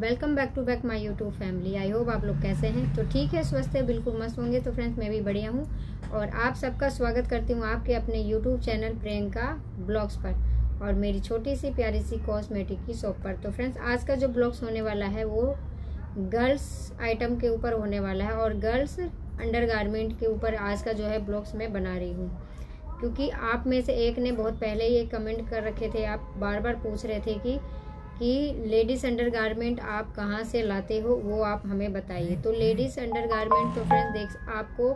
Welcome back to back my YouTube family. I hope आप लोग कैसे हैं। तो ठीक है, स्वस्थ है, बिल्कुल मस्त होंगे। तो फ्रेंड्स मैं भी बढ़िया हूँ और आप सबका स्वागत करती हूँ आपके अपने यूट्यूब चैनल प्रियंका ब्लॉग्स पर और मेरी छोटी सी प्यारी सी कॉस्मेटिक की शॉप पर। तो फ्रेंड्स आज का जो ब्लॉग्स होने वाला है वो गर्ल्स आइटम के ऊपर होने वाला है और गर्ल्स अंडरगारमेंट के ऊपर आज का जो है ब्लॉग्स मैं बना रही हूँ, क्योंकि आप में से एक ने बहुत पहले ये कमेंट कर रखे थे। आप बार बार पूछ रहे थे कि लेडीज़ अंडरगारमेंट आप कहाँ से लाते हो, वो आप हमें बताइए। तो लेडीज़ अंडरगारमेंट तो फ्रेंड्स देख आपको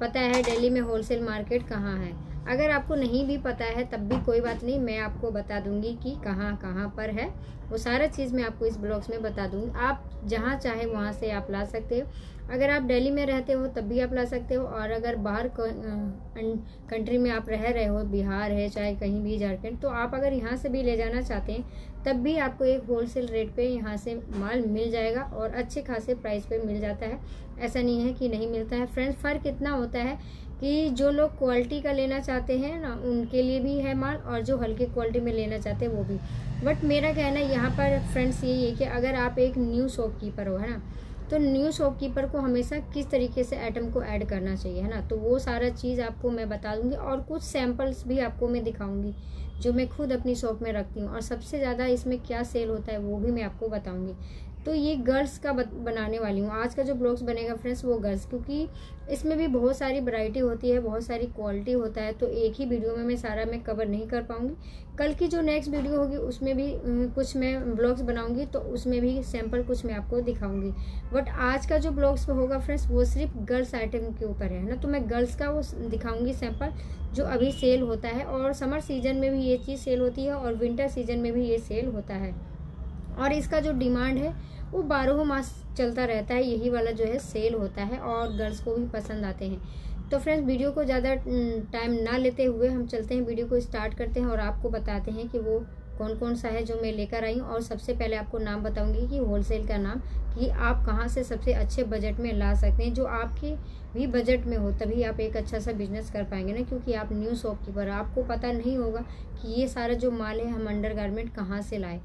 पता है दिल्ली में होलसेल मार्केट कहाँ है। अगर आपको नहीं भी पता है तब भी कोई बात नहीं, मैं आपको बता दूंगी कि कहाँ कहाँ पर है। वो सारा चीज़ मैं आपको इस ब्लॉग्स में बता दूंगी। आप जहाँ चाहे वहाँ से आप ला सकते हो। अगर आप दिल्ली में रहते हो तब भी आप ला सकते हो, और अगर बाहर कंट्री में आप रह रहे हो, बिहार है चाहे कहीं भी झारखंड, तो आप अगर यहाँ से भी ले जाना चाहते हैं तब भी आपको एक होलसेल रेट पे यहाँ से माल मिल जाएगा और अच्छे खासे प्राइस पे मिल जाता है। ऐसा नहीं है कि नहीं मिलता है। फ्रेंड्स फ़र्क इतना होता है कि जो लोग क्वालिटी का लेना चाहते हैं ना, उनके लिए भी है माल, और जो हल्की क्वालिटी में लेना चाहते हैं वो भी। बट मेरा कहना यहाँ पर फ्रेंड्स यही है कि अगर आप एक न्यू शॉपकीपर हो, है ना, तो न्यू शॉपकीपर को हमेशा किस तरीके से आइटम को ऐड करना चाहिए, है ना, तो वो सारा चीज़ आपको मैं बता दूंगी और कुछ सैम्पल्स भी आपको मैं दिखाऊंगी जो मैं खुद अपनी शॉप में रखती हूँ, और सबसे ज़्यादा इसमें क्या सेल होता है वो भी मैं आपको बताऊंगी। तो ये गर्ल्स का बनाने वाली हूँ। आज का जो ब्लॉग्स बनेगा फ्रेंड्स वो गर्ल्स, क्योंकि इसमें भी बहुत सारी वैरायटी होती है, बहुत सारी क्वालिटी होता है, तो एक ही वीडियो में मैं सारा कवर नहीं कर पाऊँगी। कल की जो नेक्स्ट वीडियो होगी उसमें भी कुछ मैं ब्लॉग्स बनाऊँगी, तो उसमें भी सैम्पल कुछ मैं आपको दिखाऊँगी। बट आज का जो ब्लॉग्स होगा फ्रेंड्स वो सिर्फ गर्ल्स आइटम के ऊपर है ना, तो मैं गर्ल्स का वो दिखाऊँगी सैम्पल जो अभी सेल होता है, और समर सीजन में भी ये चीज़ सेल होती है और विंटर सीजन में भी ये सेल होता है, और इसका जो डिमांड है वो 12 मास चलता रहता है। यही वाला जो है सेल होता है और गर्ल्स को भी पसंद आते हैं। तो फ्रेंड्स वीडियो को ज़्यादा टाइम ना लेते हुए हम चलते हैं, वीडियो को स्टार्ट करते हैं और आपको बताते हैं कि वो कौन कौन सा है जो मैं लेकर आई हूँ। और सबसे पहले आपको नाम बताऊंगी कि होलसेल का नाम, कि आप कहाँ से सबसे अच्छे बजट में ला सकते हैं, जो आपके भी बजट में हो, तभी आप एक अच्छा सा बिजनेस कर पाएंगे ना, क्योंकि आप न्यू शॉपकीपर, आपको पता नहीं होगा कि ये सारा जो माल है हम अंडरगारमेंट कहाँ से लाए,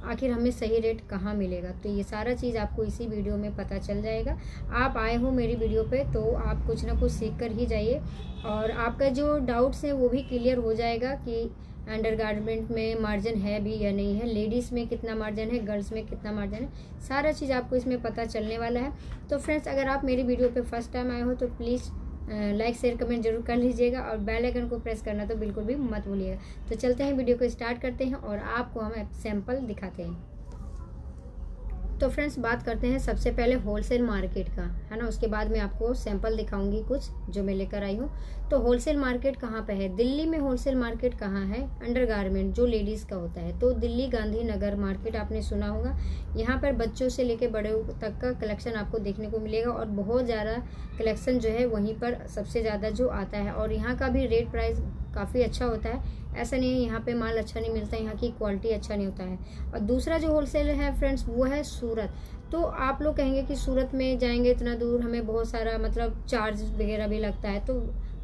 आखिर हमें सही रेट कहाँ मिलेगा। तो ये सारा चीज़ आपको इसी वीडियो में पता चल जाएगा। आप आए हो मेरी वीडियो पे तो आप कुछ ना कुछ सीख कर ही जाइए, और आपका जो डाउट्स है वो भी क्लियर हो जाएगा कि अंडरगारमेंट में मार्जिन है भी या नहीं है, लेडीज़ में कितना मार्जिन है, गर्ल्स में कितना मार्जिन है, सारा चीज़ आपको इसमें पता चलने वाला है। तो फ्रेंड्स अगर आप मेरी वीडियो पे फर्स्ट टाइम आए हो तो प्लीज़ लाइक शेयर कमेंट जरूर कर लीजिएगा, और बेल आइकन को प्रेस करना तो बिल्कुल भी मत भूलिएगा। तो चलते हैं, वीडियो को स्टार्ट करते हैं और आपको हम सैंपल दिखाते हैं। तो फ्रेंड्स बात करते हैं सबसे पहले होलसेल मार्केट का, है ना, उसके बाद मैं आपको सैंपल दिखाऊंगी कुछ जो मैं लेकर आई हूँ। तो होलसेल मार्केट कहाँ पे है, दिल्ली में होलसेल मार्केट कहाँ है अंडरगारमेंट जो लेडीज़ का होता है, तो दिल्ली गांधी नगर मार्केट आपने सुना होगा। यहाँ पर बच्चों से लेकर बड़े तक का कलेक्शन आपको देखने को मिलेगा, और बहुत ज़्यादा कलेक्शन जो है वहीं पर सबसे ज़्यादा जो आता है, और यहाँ का भी रेट प्राइस काफ़ी अच्छा होता है। ऐसा नहीं है यहाँ पे माल अच्छा नहीं मिलता, यहाँ की क्वालिटी अच्छा नहीं होता है। और दूसरा जो होलसेल है फ्रेंड्स वो है सूरत। तो आप लोग कहेंगे कि सूरत में जाएंगे इतना दूर, हमें बहुत सारा मतलब चार्ज वगैरह भी लगता है, तो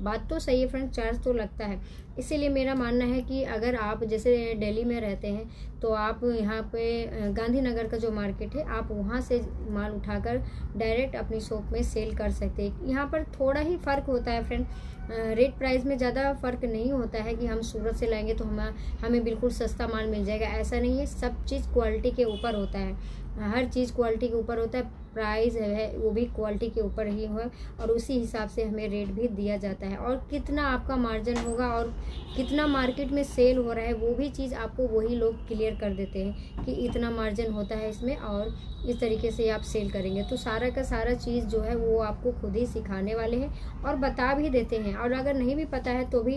बात तो सही है फ्रेंड्स, चार्ज तो लगता है। इसीलिए मेरा मानना है कि अगर आप जैसे दिल्ली में रहते हैं तो आप यहाँ पे गांधीनगर का जो मार्केट है आप वहाँ से माल उठाकर डायरेक्ट अपनी शॉप में सेल कर सकते हैं। यहाँ पर थोड़ा ही फ़र्क होता है फ्रेंड, रेट प्राइस में ज़्यादा फ़र्क नहीं होता है कि हम सूरत से लाएंगे तो हमें बिल्कुल सस्ता माल मिल जाएगा, ऐसा नहीं है। सब चीज़ क्वालिटी के ऊपर होता है, हर चीज़ क्वालिटी के ऊपर होता है। प्राइस है वो भी क्वालिटी के ऊपर ही है, और उसी हिसाब से हमें रेट भी दिया जाता है। और कितना आपका मार्जिन होगा और कितना मार्केट में सेल हो रहा है वो भी चीज़ आपको वही लोग क्लियर कर देते हैं कि इतना मार्जिन होता है इसमें और इस तरीके से आप सेल करेंगे। तो सारा का सारा चीज़ जो है वो आपको खुद ही सिखाने वाले हैं और बता भी देते हैं। और अगर नहीं भी पता है तो भी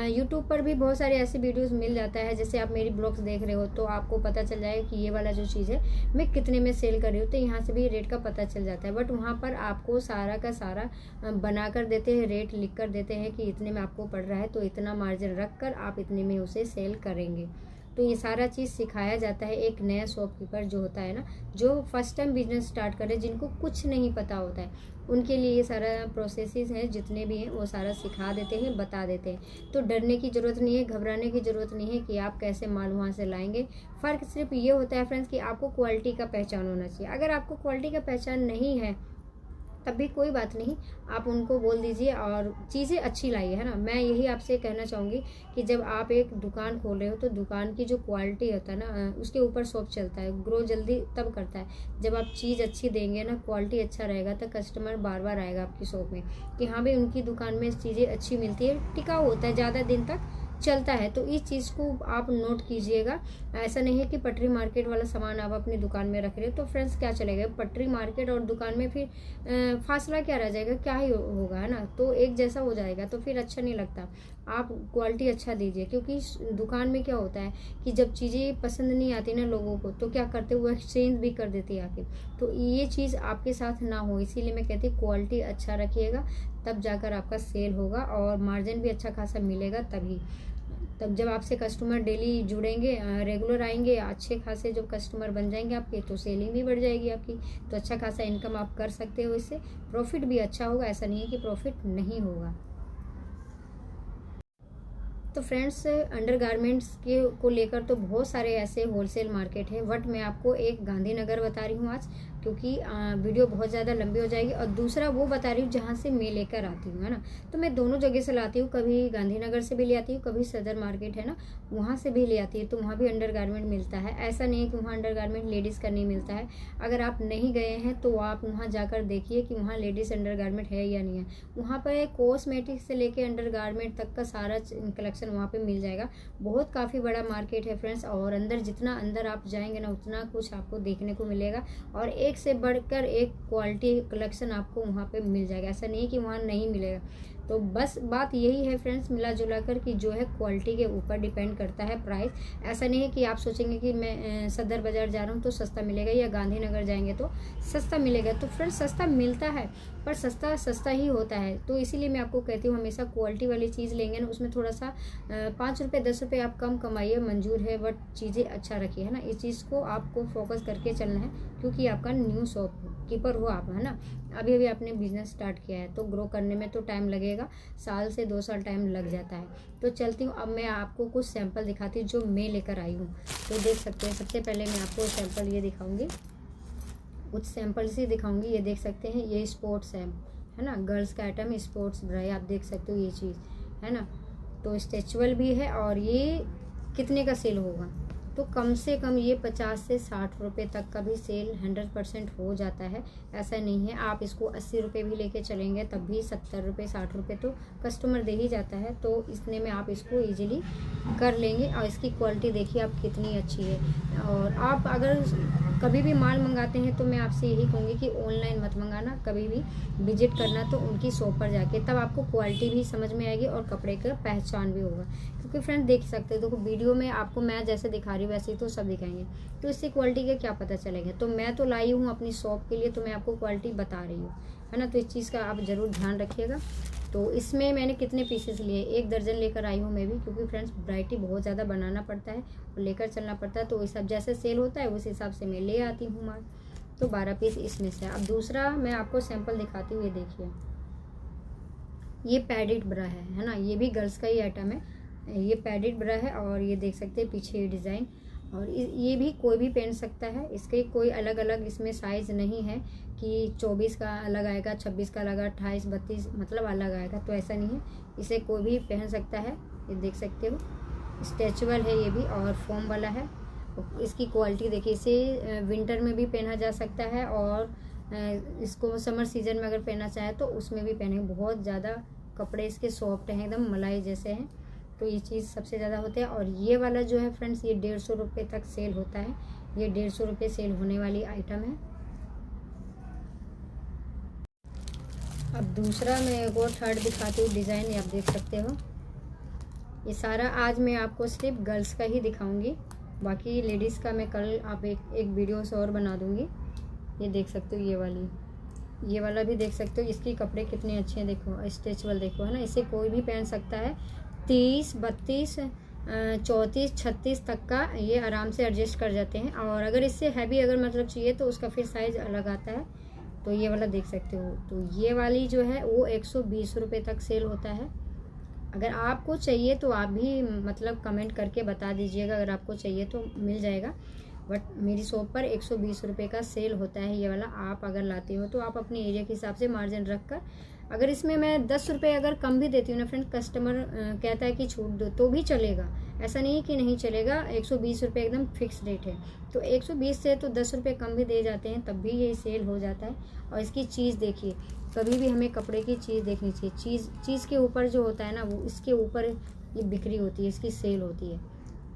यूट्यूब पर भी बहुत सारे ऐसे वीडियोस मिल जाता है, जैसे आप मेरी ब्लॉग्स देख रहे हो तो आपको पता चल जाएगा कि ये वाला जो चीज़ है मैं कितने में सेल कर रही हूँ, तो यहाँ से भी रेट का पता चल जाता है। बट वहाँ पर आपको सारा का सारा बना कर देते हैं, रेट लिख कर देते हैं कि इतने में आपको पड़ रहा है तो इतना मार्जिन रख कर आप इतने में उसे सेल करेंगे। तो ये सारा चीज़ सिखाया जाता है एक नया शॉपकीपर जो होता है ना, जो फर्स्ट टाइम बिजनेस स्टार्ट करे, जिनको कुछ नहीं पता होता है, उनके लिए ये सारा प्रोसेसेस हैं जितने भी हैं वो सारा सिखा देते हैं, बता देते हैं। तो डरने की ज़रूरत नहीं है, घबराने की ज़रूरत नहीं है कि आप कैसे माल वहाँ से लाएंगे। फ़र्क सिर्फ ये होता है फ्रेंड्स कि आपको क्वालिटी का पहचान होना चाहिए। अगर आपको क्वालिटी का पहचान नहीं है तब भी कोई बात नहीं, आप उनको बोल दीजिए और चीज़ें अच्छी लाइए, है ना। मैं यही आपसे कहना चाहूँगी कि जब आप एक दुकान खोल रहे हो तो दुकान की जो क्वालिटी होता है ना, उसके ऊपर शॉप चलता है। ग्रो जल्दी तब करता है जब आप चीज़ अच्छी देंगे ना, क्वालिटी अच्छा रहेगा, तो कस्टमर बार बार आएगा आपकी शॉप में कि हाँ भाई उनकी दुकान में चीज़ें अच्छी मिलती है, टिकाऊ होता है, ज़्यादा दिन तक चलता है। तो इस चीज़ को आप नोट कीजिएगा। ऐसा नहीं है कि पटरी मार्केट वाला सामान आप अपनी दुकान में रख रहे हो तो फ्रेंड्स क्या चलेगा, पटरी मार्केट और दुकान में फिर फासला क्या रह जाएगा, क्या ही होगा, है ना। तो एक जैसा हो जाएगा तो फिर अच्छा नहीं लगता। आप क्वालिटी अच्छा दीजिए, क्योंकि दुकान में क्या होता है कि जब चीज़ें पसंद नहीं आती ना लोगों को तो क्या करते हुए एक्सचेंज भी कर देती है आके। तो ये चीज़ आपके साथ ना हो, इसीलिए मैं कहती हूँ क्वालिटी अच्छा रखिएगा, तब जाकर आपका सेल होगा और मार्जिन भी अच्छा खासा मिलेगा। तब जब आपसे कस्टमर डेली जुड़ेंगे, रेगुलर आएंगे, अच्छे खासे जो कस्टमर बन जाएंगे आपके, तो सेलिंग भी बढ़ जाएगी आपकी, तो अच्छा खासा इनकम आप कर सकते हो इससे। प्रॉफिट भी अच्छा होगा, ऐसा नहीं है कि प्रॉफिट नहीं होगा। तो फ्रेंड्स अंडर गारमेंट्स के को लेकर तो बहुत सारे ऐसे होलसेल मार्केट है, बट मैं आपको एक गांधीनगर बता रही हूँ आज, क्योंकि वीडियो बहुत ज़्यादा लंबी हो जाएगी। और दूसरा वो बता रही हूँ जहाँ से मैं लेकर आती हूँ, है ना। तो मैं दोनों जगह से लाती हूँ, कभी गांधीनगर से भी ले आती हूँ, कभी सदर मार्केट है ना वहाँ से भी ले आती है। तो वहाँ भी अंडर गारमेंट मिलता है, ऐसा नहीं है कि वहाँ अंडर गारमेंट लेडीज़ का नहीं मिलता है। अगर आप नहीं गए हैं तो आप वहाँ जाकर देखिए कि वहाँ लेडीज़ अंडर गारमेंट है या नहीं है। वहाँ पर कॉस्मेटिक से लेके अंडर गारमेंट तक का सारा कलेक्शन वहाँ पे मिल जाएगा। बहुत काफ़ी बड़ा मार्केट है फ्रेंड्स, और अंदर जितना अंदर आप जाएंगे ना उतना कुछ आपको देखने को मिलेगा, और एक से बढ़कर एक क्वालिटी कलेक्शन आपको वहाँ पे मिल जाएगा। ऐसा नहीं कि वहाँ नहीं मिलेगा। तो बस बात यही है फ्रेंड्स, मिला जुला कर कि जो है क्वालिटी के ऊपर डिपेंड करता है प्राइस। ऐसा नहीं है कि आप सोचेंगे कि मैं सदर बाज़ार जा रहा हूँ तो सस्ता मिलेगा, या गांधीनगर जाएंगे तो सस्ता मिलेगा। तो फ्रेंड्स सस्ता मिलता है, पर सस्ता सस्ता ही होता है। तो इसीलिए मैं आपको कहती हूँ हमेशा क्वालिटी वाली चीज़ लेंगे ना, उसमें थोड़ा सा 5 रुपये 10 रुपये आप कम कमाइए, मंजूर है, बट चीज़ें अच्छा रखिए, है ना। इस चीज़ को आपको फोकस करके चलना है, क्योंकि आपका न्यू शॉप कीपर हो आप, है ना। अभी अभी आपने बिजनेस स्टार्ट किया है तो ग्रो करने में तो टाइम लगेगा, साल से 2 साल टाइम लग जाता है। तो चलती हूँ, अब मैं आपको कुछ सैंपल दिखाती हूँ जो मैं लेकर आई हूँ। तो देख सकते हैं, सबसे पहले मैं आपको सैंपल ये दिखाऊंगी, कुछ सैंपल से दिखाऊंगी। ये देख सकते हैं, ये स्पोर्ट्स है ना, गर्ल्स का आइटम स्पोर्ट्स ब्रा है, आप देख सकते हो ये चीज़, है ना। तो स्ट्रेचबल भी है, और ये कितने का सेल होगा, तो कम से कम ये 50 से 60 रुपये तक का भी सेल 100% हो जाता है। ऐसा नहीं है, आप इसको 80 रुपये भी लेके चलेंगे तब भी 70 रुपये 60 रुपये तो कस्टमर दे ही जाता है। तो इतने में आप इसको इजीली कर लेंगे। और इसकी क्वालिटी देखिए आप कितनी अच्छी है। और आप अगर कभी भी माल मंगाते हैं तो मैं आपसे यही कहूँगी कि ऑनलाइन मत मंगाना, कभी भी विजिट करना तो उनकी शॉप पर जाके, तब आपको क्वालिटी भी समझ में आएगी और कपड़े का पहचान भी होगा। क्योंकि फ्रेंड देख सकते हो, देखो वीडियो में आपको मैं जैसे दिखा रही हूँ वैसे ही तो सब दिखाएंगे, तो इससे क्वालिटी का क्या पता चलेगा। तो मैं तो लाई हूँ अपनी शॉप के लिए, तो मैं आपको क्वालिटी बता रही हूँ, है ना। तो इस चीज़ का आप ज़रूर ध्यान रखिएगा। तो इसमें मैंने कितने पीसेस लिए, 1 दर्जन लेकर आई हूँ मैं भी, क्योंकि फ्रेंड्स वैरायटी बहुत ज़्यादा बनाना पड़ता है और लेकर चलना पड़ता है। तो इस सब जैसे सेल होता है उस हिसाब से मैं ले आती हूँ माल। तो 12 पीस इसमें से। अब दूसरा मैं आपको सैंपल दिखाती हूँ, ये देखिए, ये पैडेड ब्रा है ना, ये भी गर्ल्स का ही आइटम है। ये पैडेड ब्रा है, और ये देख सकते हैं पीछे डिज़ाइन, और ये भी कोई भी पहन सकता है। इसके कोई अलग अलग इसमें साइज़ नहीं है कि 24 का अलग आएगा, 26 का अलग, 28 32 मतलब अलग आएगा, तो ऐसा नहीं है। इसे कोई भी पहन सकता है, ये देख सकते हो। स्ट्रेचेबल है ये भी, और फोम वाला है। इसकी क्वालिटी देखिए, इसे विंटर में भी पहना जा सकता है, और इसको समर सीजन में अगर पहनना चाहे तो उसमें भी पहने। बहुत ज़्यादा कपड़े इसके सॉफ्ट हैं, एकदम मलाई जैसे हैं। तो ये चीज़ सबसे ज़्यादा होती है। और ये वाला जो है फ्रेंड्स, ये 150 रुपये तक सेल होता है। ये 150 रुपये सेल होने वाली आइटम है। अब दूसरा मैं एक और थर्ड दिखाती हूँ डिज़ाइन, ये आप देख सकते हो। ये सारा आज मैं आपको सिर्फ गर्ल्स का ही दिखाऊंगी, बाकी लेडीज़ का मैं कल आप एक वीडियो से और बना दूंगी। ये देख सकते हो, ये वाला भी देख सकते हो। इसके कपड़े कितने अच्छे हैं, देखो स्ट्रेचेबल देखो, है ना। इसे कोई भी पहन सकता है, 30 32 34-36 तक का ये आराम से एडजस्ट कर जाते हैं। और अगर इससे हैवी अगर मतलब चाहिए तो उसका फिर साइज़ अलग आता है। तो ये वाला देख सकते हो। तो ये वाली जो है वो 120 रुपये तक सेल होता है। अगर आपको चाहिए तो आप भी मतलब कमेंट करके बता दीजिएगा, अगर आपको चाहिए तो मिल जाएगा। बट मेरी शॉप पर 120 रुपये का सेल होता है ये वाला। आप अगर लाते हो तो आप अपने एरिया के हिसाब से मार्जिन रख कर, अगर इसमें मैं 10 रुपये अगर कम भी देती हूँ ना फ्रेंड, कस्टमर कहता है कि छूट दो तो भी चलेगा, ऐसा नहीं कि नहीं चलेगा। 120 रुपये एकदम फिक्स रेट है। तो 120 से तो 10 रुपये कम भी दे जाते हैं तब भी ये सेल हो जाता है। और इसकी चीज़ देखिए, कभी भी हमें कपड़े की चीज़ देखनी चाहिए। चीज़ के ऊपर जो होता है ना, वो इसके ऊपर ये बिक्री होती है, इसकी सेल होती है,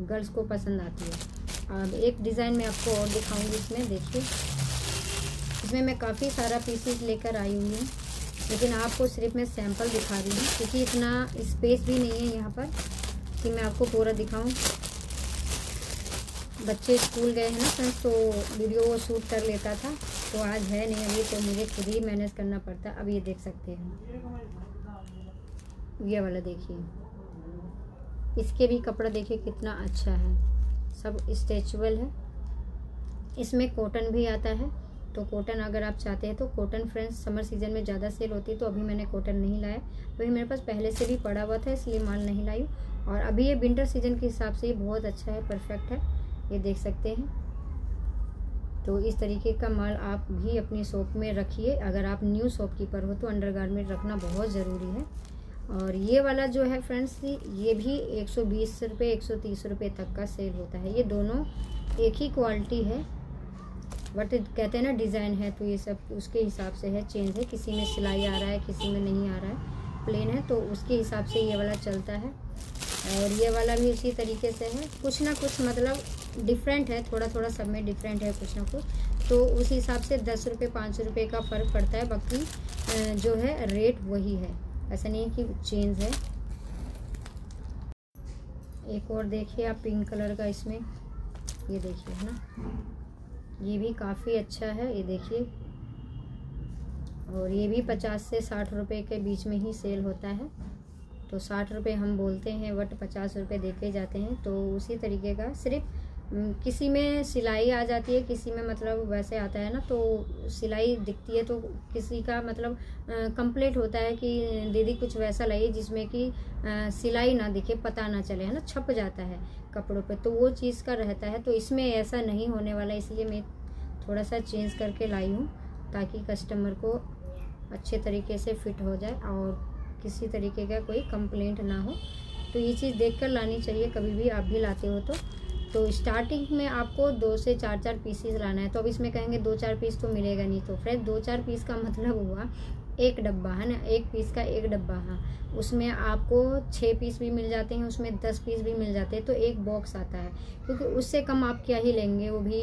गर्ल्स को पसंद आती है। अब एक डिज़ाइन मैं आपको और दिखाऊंगी इसमें। देखिए, इसमें मैं काफ़ी सारा पीसेस लेकर आई हुई हूँ, लेकिन आपको सिर्फ मैं सैंपल दिखा रही हूँ क्योंकि इतना स्पेस भी नहीं है यहाँ पर कि मैं आपको पूरा दिखाऊँ। बच्चे स्कूल गए हैं ना फ्रेंड्स, तो वीडियो वो शूट कर लेता था, तो आज है नहीं अभी, तो मुझे खुद ही मैनेज करना पड़ता है। अब ये देख सकते हैं, ये वाला देखिए, इसके भी कपड़ा देखिए कितना अच्छा है, सब स्ट्रेचेबल है। इसमें कॉटन भी आता है, तो कॉटन अगर आप चाहते हैं तो कॉटन फ्रेंड्स समर सीजन में ज़्यादा सेल होती है। तो अभी मैंने कॉटन नहीं लाया, अभी मेरे पास पहले से भी पड़ा हुआ था, इसलिए माल नहीं लाई। और अभी ये विंटर सीजन के हिसाब से ये बहुत अच्छा है, परफेक्ट है, ये देख सकते हैं। तो इस तरीके का माल आप भी अपनी शॉप में रखिए। अगर आप न्यू शॉपकीपर हो तो अंडरगारमेंट रखना बहुत ज़रूरी है। और ये वाला जो है फ्रेंड्स, ये भी 120 रुपये 130 रुपये तक का सेल होता है। ये दोनों एक ही क्वालिटी है, बट कहते हैं ना डिज़ाइन है, तो ये सब उसके हिसाब से है, चेंज है। किसी में सिलाई आ रहा है, किसी में नहीं आ रहा है, प्लेन है, तो उसके हिसाब से ये वाला चलता है। और ये वाला भी उसी तरीके से है, कुछ ना कुछ मतलब डिफरेंट है, थोड़ा थोड़ा सब में डिफरेंट है कुछ ना कुछ। तो उस हिसाब से 10 रुपये 5 रुपये का फ़र्क पड़ता है, बाकी जो है रेट वही है, ऐसा नहीं है कि चेंज है। एक और देखिए आप, पिंक कलर का इसमें, ये देखिए है ना, ये भी काफ़ी अच्छा है, ये देखिए। और ये भी 50 से 60 रुपये के बीच में ही सेल होता है। तो 60 रुपये हम बोलते हैं, बट 50 रुपये देके जाते हैं। तो उसी तरीके का, सिर्फ किसी में सिलाई आ जाती है, किसी में मतलब वैसे आता है ना, तो सिलाई दिखती है, तो किसी का मतलब कंप्लीट होता है कि दीदी कुछ वैसा लाइए जिसमें कि सिलाई ना दिखे, पता ना चले, है ना, छप जाता है कपड़ों पे, तो वो चीज़ का रहता है। तो इसमें ऐसा नहीं होने वाला, इसलिए मैं थोड़ा सा चेंज करके लाई हूँ, ताकि कस्टमर को अच्छे तरीके से फिट हो जाए और किसी तरीके का कोई कंप्लेंट ना हो। तो ये चीज़ देखकर लानी चाहिए, कभी भी आप भी लाते हो तो स्टार्टिंग में आपको 2 से 4 पीसेस लाना है। तो अब इसमें कहेंगे 2-4 पीस तो मिलेगा नहीं, तो फ्रेंड 2-4 पीस का मतलब हुआ एक डब्बा, है ना, एक पीस का एक डब्बा। हाँ, उसमें आपको 6 पीस भी मिल जाते हैं, उसमें 10 पीस भी मिल जाते हैं, तो एक बॉक्स आता है। क्योंकि उससे कम आप क्या ही लेंगे, वो भी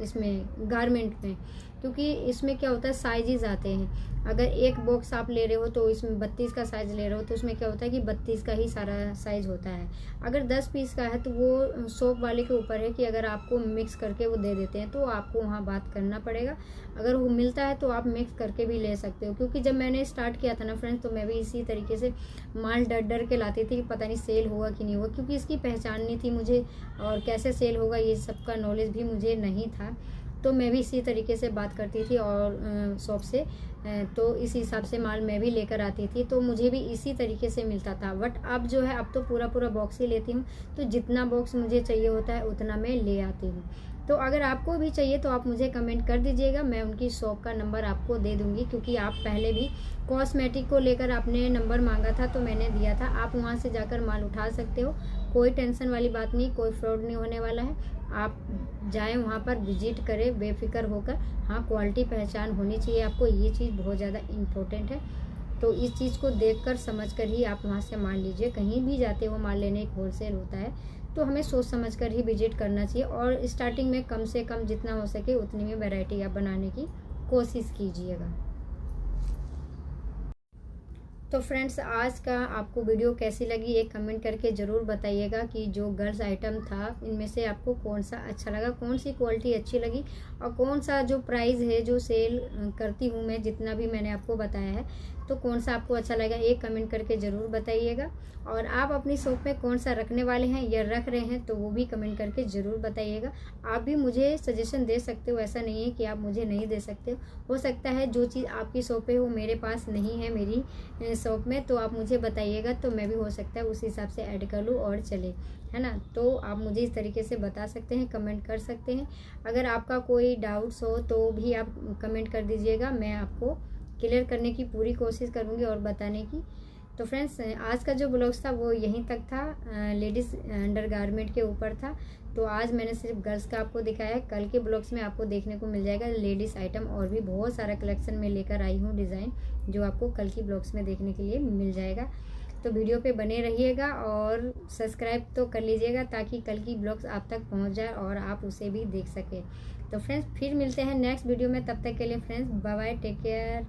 इसमें गारमेंट में, क्योंकि इसमें क्या होता है साइजेस आते हैं। अगर एक बॉक्स आप ले रहे हो तो इसमें 32 का साइज़ ले रहे हो, तो उसमें क्या होता है कि 32 का ही सारा साइज़ होता है। अगर 10 पीस का है तो वो शॉप वाले के ऊपर है कि अगर आपको मिक्स करके वो दे देते हैं तो आपको वहाँ बात करना पड़ेगा। अगर वो मिलता है तो आप मिक्स करके भी ले सकते हो। क्योंकि जब मैंने स्टार्ट किया था ना फ्रेंड्स, तो मैं भी इसी तरीके से माल डर डर के लाती थी कि पता नहीं सेल होगा कि नहीं होगा, क्योंकि इसकी पहचान नहीं थी मुझे, और कैसे सेल होगा ये सब का नॉलेज भी मुझे नहीं था। तो मैं भी इसी तरीके से बात करती थी और शॉप से, तो इस हिसाब से माल मैं भी लेकर आती थी, तो मुझे भी इसी तरीके से मिलता था। बट अब जो है, अब तो पूरा पूरा बॉक्स ही लेती हूँ, तो जितना बॉक्स मुझे चाहिए होता है उतना मैं ले आती हूँ। तो अगर आपको भी चाहिए तो आप मुझे कमेंट कर दीजिएगा, मैं उनकी शॉप का नंबर आपको दे दूँगी। क्योंकि आप पहले भी कॉस्मेटिक को लेकर आपने नंबर मांगा था तो मैंने दिया था, आप वहाँ से जाकर माल उठा सकते हो, कोई टेंशन वाली बात नहीं, कोई फ्रॉड नहीं होने वाला है। आप जाएं वहाँ पर, विजिट करें बेफिक्र होकर। हाँ, क्वालिटी पहचान होनी चाहिए आपको, ये चीज़ बहुत ज़्यादा इम्पोर्टेंट है। तो इस चीज़ को देखकर समझकर ही आप वहाँ से माल लीजिए। कहीं भी जाते हो माल लेने, एक होलसेल होता है, तो हमें सोच समझकर ही विजिट करना चाहिए। और स्टार्टिंग में कम से कम जितना हो सके उतनी में वैरायटी आप बनाने की कोशिश कीजिएगा। तो फ्रेंड्स, आज का आपको वीडियो कैसी लगी एक कमेंट करके ज़रूर बताइएगा कि जो गर्ल्स आइटम था इनमें से आपको कौन सा अच्छा लगा, कौन सी क्वालिटी अच्छी लगी, और कौन सा जो प्राइस है जो सेल करती हूँ मैं, जितना भी मैंने आपको बताया है, तो कौन सा आपको अच्छा लगा एक कमेंट करके ज़रूर बताइएगा। और आप अपनी शॉप में कौन सा रखने वाले हैं या रख रहे हैं तो वो भी कमेंट करके ज़रूर बताइएगा। आप भी मुझे सजेशन दे सकते हो, ऐसा नहीं है कि आप मुझे नहीं दे सकते हो सकता है जो चीज़ आपकी शॉप पे हो मेरे पास नहीं है मेरी शॉप में, तो आप मुझे बताइएगा तो मैं भी हो सकता है उस हिसाब से ऐड कर लूँ और चले, है ना। तो आप मुझे इस तरीके से बता सकते हैं, कमेंट कर सकते हैं। अगर आपका कोई डाउट्स हो तो भी आप कमेंट कर दीजिएगा, मैं आपको क्लियर करने की पूरी कोशिश करूँगी और बताने की। तो फ्रेंड्स आज का जो ब्लॉग्स था वो यहीं तक था, लेडीज़ अंडर गारमेंट के ऊपर था। तो आज मैंने सिर्फ गर्ल्स का आपको दिखाया है, कल के ब्लॉग्स में आपको देखने को मिल जाएगा लेडीज़ आइटम और भी बहुत सारा कलेक्शन में लेकर आई हूँ डिज़ाइन, जो आपको कल की ब्लॉग्स में देखने के लिए मिल जाएगा। तो वीडियो पे बने रहिएगा और सब्सक्राइब तो कर लीजिएगा ताकि कल की ब्लॉग्स आप तक पहुंच जाए और आप उसे भी देख सकें। तो फ्रेंड्स फिर मिलते हैं नेक्स्ट वीडियो में, तब तक के लिए friends bye bye, take care.